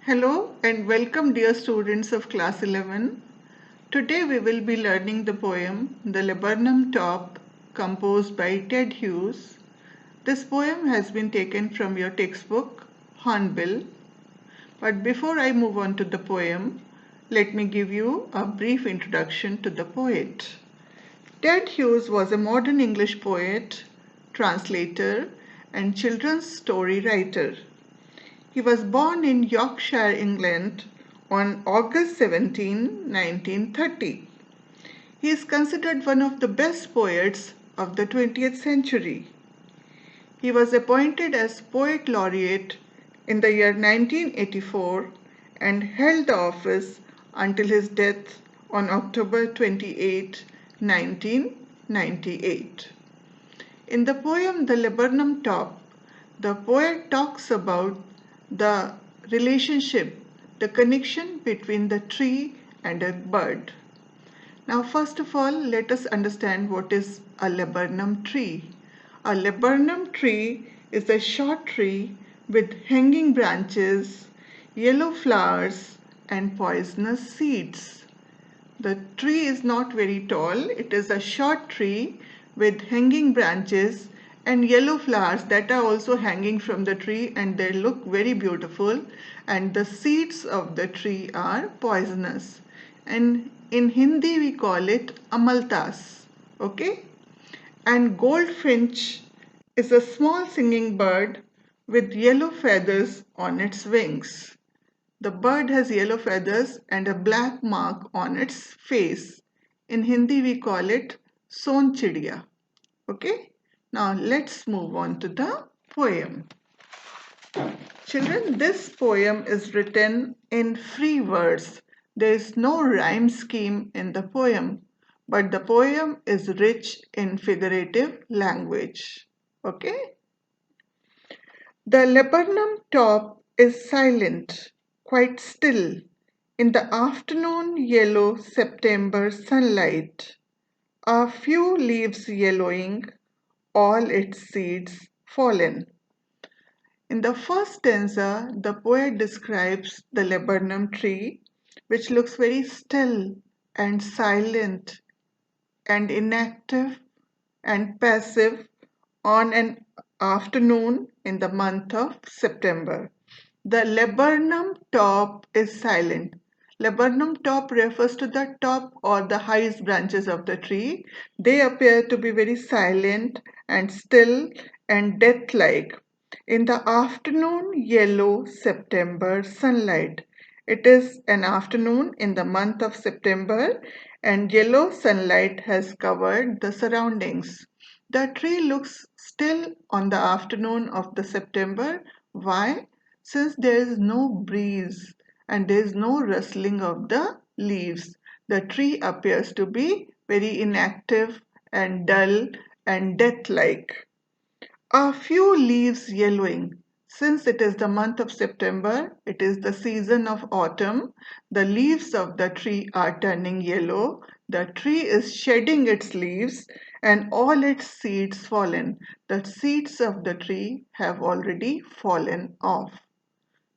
Hello and welcome dear students of class 11. Today we will be learning the poem The Laburnum Top composed by Ted Hughes. This poem has been taken from your textbook Hornbill. But before I move on to the poem, let me give you a brief introduction to the poet. Ted Hughes was a modern English poet, translator and children's story writer. He was born in Yorkshire, England on August 17, 1930. He is considered one of the best poets of the 20th century. He was appointed as Poet Laureate in the year 1984 and held the office until his death on October 28, 1998. In the poem The Laburnum Top, the poet talks about the relationship, the connection between the tree and a bird. Now, first of all, let us understand what is a laburnum tree. A laburnum tree is a short tree with hanging branches, yellow flowers, and poisonous seeds. The tree is not very tall. It is a short tree with hanging branches and yellow flowers that are also hanging from the tree, and they look very beautiful, and the seeds of the tree are poisonous, and in Hindi we call it amaltas. Okay, and goldfinch is a small singing bird with yellow feathers on its wings. The bird has yellow feathers and a black mark on its face. In Hindi we call it son chidiya. Okay, now let's move on to the poem. Children, this poem is written in free verse. There is no rhyme scheme in the poem, but the poem is rich in figurative language. Okay? The laburnum top is silent, quite still, in the afternoon yellow September sunlight. A few leaves yellowing, all its seeds fallen. In the first stanza, the poet describes the laburnum tree, which looks very still and silent and inactive and passive on an afternoon in the month of September. The laburnum top is silent. Laburnum top refers to the top or the highest branches of the tree. They appear to be very silent and still and death-like. In the afternoon yellow September sunlight. It is an afternoon in the month of September and yellow sunlight has covered the surroundings. The tree looks still on the afternoon of the September. Why? Since there is no breeze and there is no rustling of the leaves, the tree appears to be very inactive and dull and death-like. A few leaves yellowing. Since it is the month of September, it is the season of autumn. The leaves of the tree are turning yellow. The tree is shedding its leaves and all its seeds fallen. The seeds of the tree have already fallen off.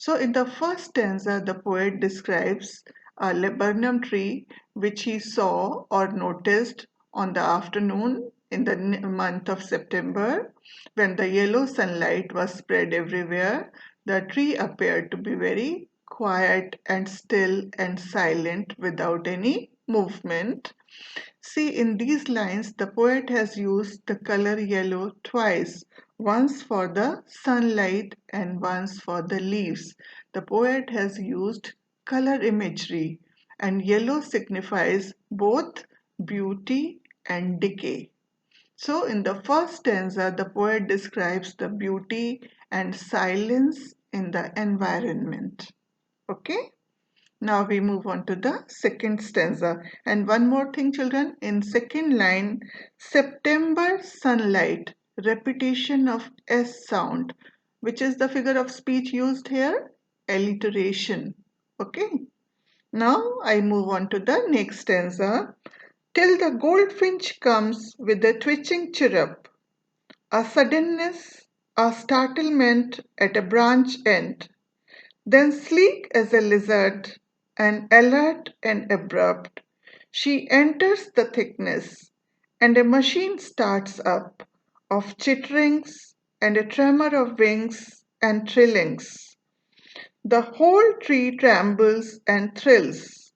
So in the first stanza, the poet describes a laburnum tree which he saw or noticed on the afternoon in the month of September when the yellow sunlight was spread everywhere. The tree appeared to be very quiet and still and silent without any movement. See, in these lines, the poet has used the color yellow twice, once for the sunlight and once for the leaves. The poet has used color imagery, and yellow signifies both beauty and decay. So, in the first stanza, the poet describes the beauty and silence in the environment. Okay? Now we move on to the second stanza. And one more thing, children, in second line, September sunlight, repetition of S sound, which is the figure of speech used here, alliteration. Okay. Now I move on to the next stanza. Till the goldfinch comes with a twitching chirrup, a suddenness, a startlement at a branch end. Then sleek as a lizard and alert and abrupt, she enters the thickness, and a machine starts up of chitterings and a tremor of wings and trillings. The whole tree trembles and thrills.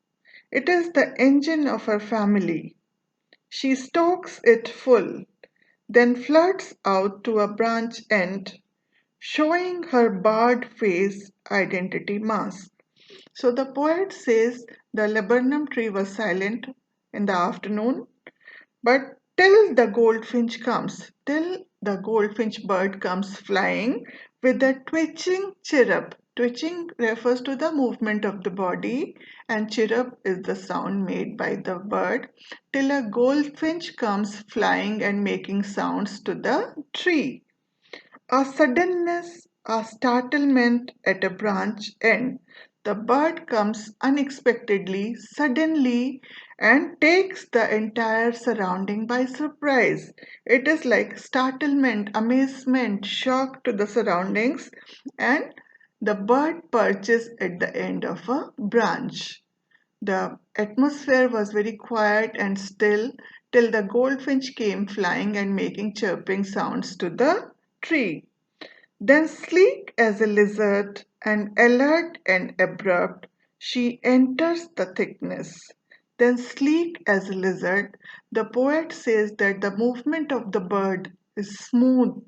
It is the engine of her family. She stokes it full, then flirts out to a branch end, showing her barred face identity mask. So the poet says the laburnum tree was silent in the afternoon, but till the goldfinch comes, till the goldfinch bird comes flying with a twitching chirrup. Twitching refers to the movement of the body, and chirrup is the sound made by the bird. Till a goldfinch comes flying and making sounds to the tree. A suddenness, a startlement at a branch end. The bird comes unexpectedly, suddenly, and takes the entire surrounding by surprise. It is like startlement, amazement, shock to the surroundings, and the bird perches at the end of a branch. The atmosphere was very quiet and still till the goldfinch came flying and making chirping sounds to the tree. Then, sleek as a lizard and alert and abrupt, she enters the thickness. Then, sleek as a lizard, the poet says that the movement of the bird is smooth,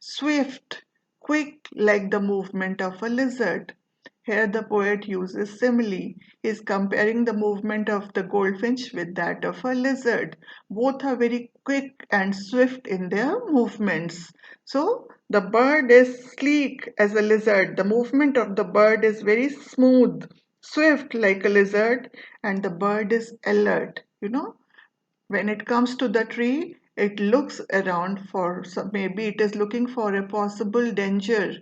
swift, quick like the movement of a lizard. Here the poet uses simile. He is comparing the movement of the goldfinch with that of a lizard. Both are very quick and swift in their movements. So the bird is sleek as a lizard. The movement of the bird is very smooth, swift like a lizard, and the bird is alert. When it comes to the tree, it looks around for some, maybe it is looking for a possible danger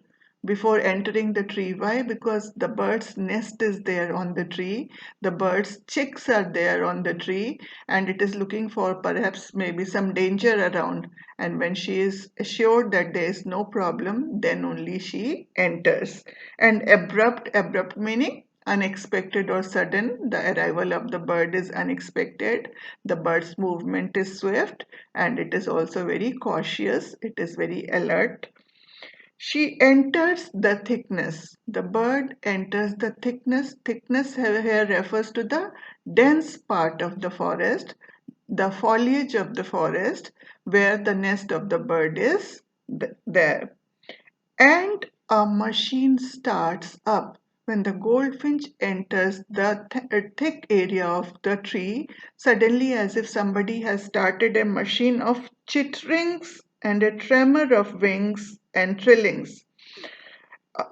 before entering the tree. Why? Because the bird's nest is there on the tree, the bird's chicks are there on the tree, and it is looking for perhaps maybe some danger around. And when she is assured that there is no problem, then only she enters. And abrupt meaning unexpected or sudden. The arrival of the bird is unexpected. The bird's movement is swift, and it is also very cautious. It is very alert. She enters the thickness. The bird enters the thickness. Thickness here refers to the dense part of the forest, the foliage of the forest where the nest of the bird is there. And a machine starts up. When the goldfinch enters the thick area of the tree, suddenly, as if somebody has started a machine of chitterings and a tremor of wings and trillings,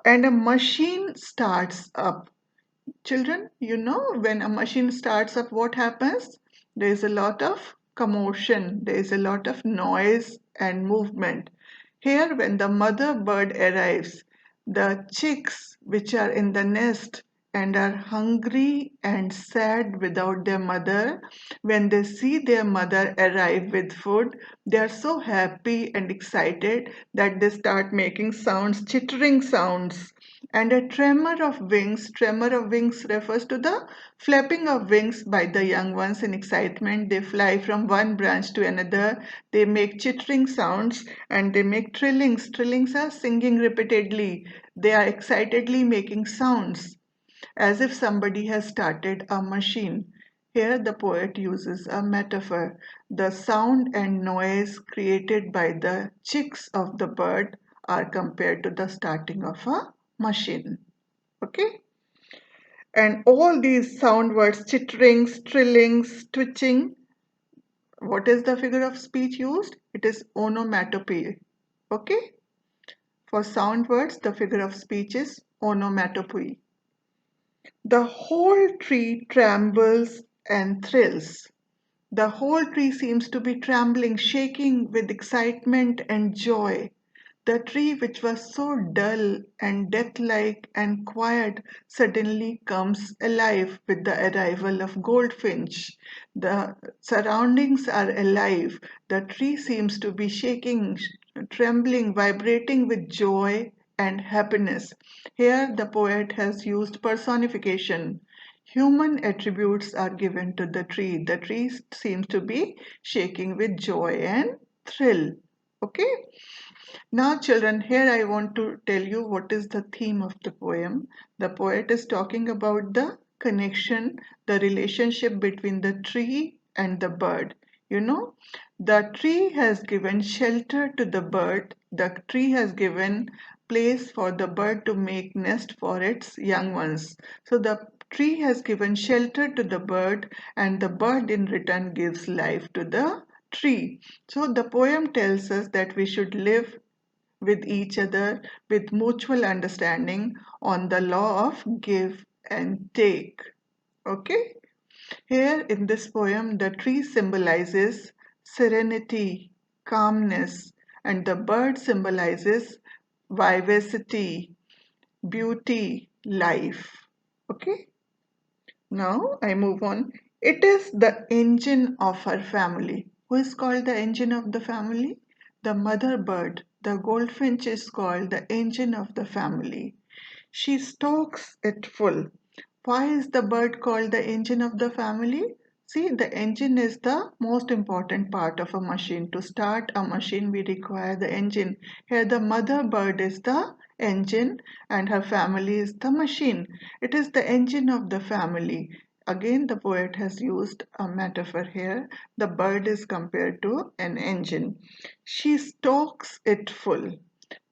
and a machine starts up. Children, when a machine starts up, what happens? There is a lot of commotion, there is a lot of noise and movement. Here, when the mother bird arrives, the chicks which are in the nest and are hungry and sad without their mother, when they see their mother arrive with food, they are so happy and excited that they start making sounds, chittering sounds. And a tremor of wings refers to the flapping of wings by the young ones in excitement. They fly from one branch to another, they make chittering sounds, and they make trillings. Trillings are singing repeatedly, they are excitedly making sounds as if somebody has started a machine. Here the poet uses a metaphor. The sound and noise created by the chicks of the bird are compared to the starting of a machine. Okay? And all these sound words, chitterings, trillings, twitching, what is the figure of speech used? It is onomatopoeia. Okay? For sound words, the figure of speech is onomatopoeia. The whole tree trembles and thrills. The whole tree seems to be trembling, shaking with excitement and joy. The tree, which was so dull and death-like and quiet, suddenly comes alive with the arrival of goldfinch. The surroundings are alive. The tree seems to be shaking, trembling, vibrating with joy and happiness. Here the poet has used personification. Human attributes are given to the tree. The tree seems to be shaking with joy and thrill. Okay? Now, children, here I want to tell you what is the theme of the poem. The poet is talking about the connection, the relationship between the tree and the bird. You know, the tree has given shelter to the bird. The tree has given place for the bird to make nest for its young ones. So the tree has given shelter to the bird, and the bird in return gives life to the tree. So the poem tells us that we should live with each other with mutual understanding on the law of give and take. Okay? Here in this poem, the tree symbolizes serenity, calmness, and the bird symbolizes vivacity, beauty, life. Okay? Now I move on. It is the engine of her family. Who is called the engine of the family? The mother bird. The goldfinch is called the engine of the family. She stokes it full. Why is the bird called the engine of the family? See, the engine is the most important part of a machine. To start a machine, we require the engine. Here, the mother bird is the engine and her family is the machine. It is the engine of the family. Again, the poet has used a metaphor here. The bird is compared to an engine. She stokes it full.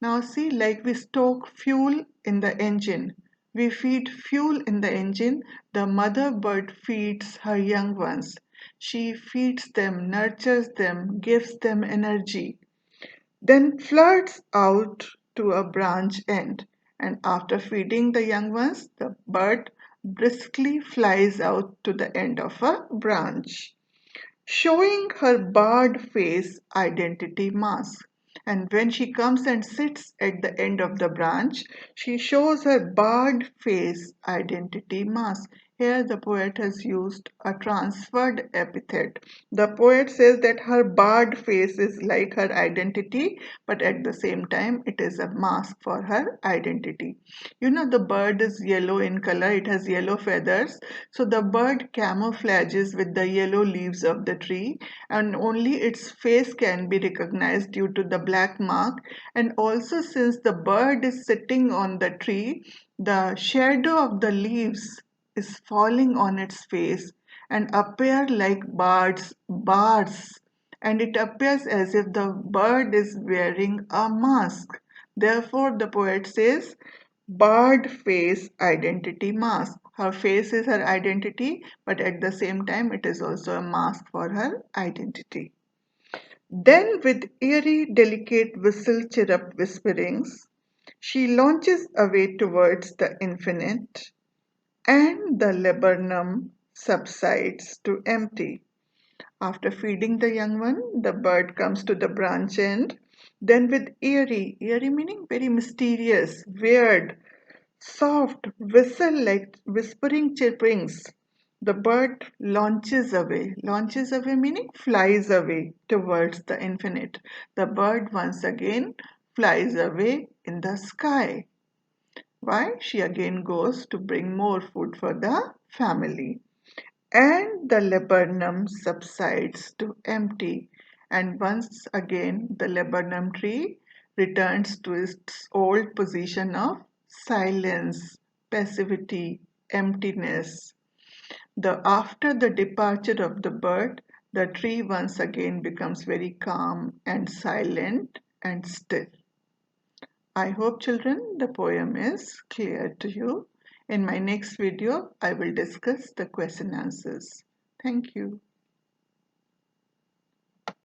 Now see, like we stoke fuel in the engine. We feed fuel in the engine. The mother bird feeds her young ones. She feeds them, nurtures them, gives them energy, then flirts out to a branch end. And after feeding the young ones, the bird briskly flies out to the end of a branch, showing her barred face identity mask. And when she comes and sits at the end of the branch, she shows her barred face identity mask. Here the poet has used a transferred epithet. The poet says that her barred face is like her identity, but at the same time it is a mask for her identity. You know, the bird is yellow in color, it has yellow feathers. So the bird camouflages with the yellow leaves of the tree, and only its face can be recognized due to the black mark. And also, since the bird is sitting on the tree, the shadow of the leaves is falling on its face and appear like bars, and it appears as if the bird is wearing a mask. Therefore, the poet says, barred face identity mask. Her face is her identity, but at the same time, it is also a mask for her identity. Then, with eerie, delicate whistle chirrup whisperings, she launches away towards the infinite, and the laburnum subsides to empty. After feeding the young one, the bird comes to the branch end. Then, with eerie meaning very mysterious, weird, soft, whistle like whispering chirpings, the bird launches away meaning flies away towards the infinite. The bird once again flies away in the sky. Why? She again goes to bring more food for the family. And the laburnum subsides to empty, and once again the laburnum tree returns to its old position of silence, passivity, emptiness. After the departure of the bird, the tree once again becomes very calm and silent and still. I hope, children, the poem is clear to you. In my next video, I will discuss the question answers. Thank you.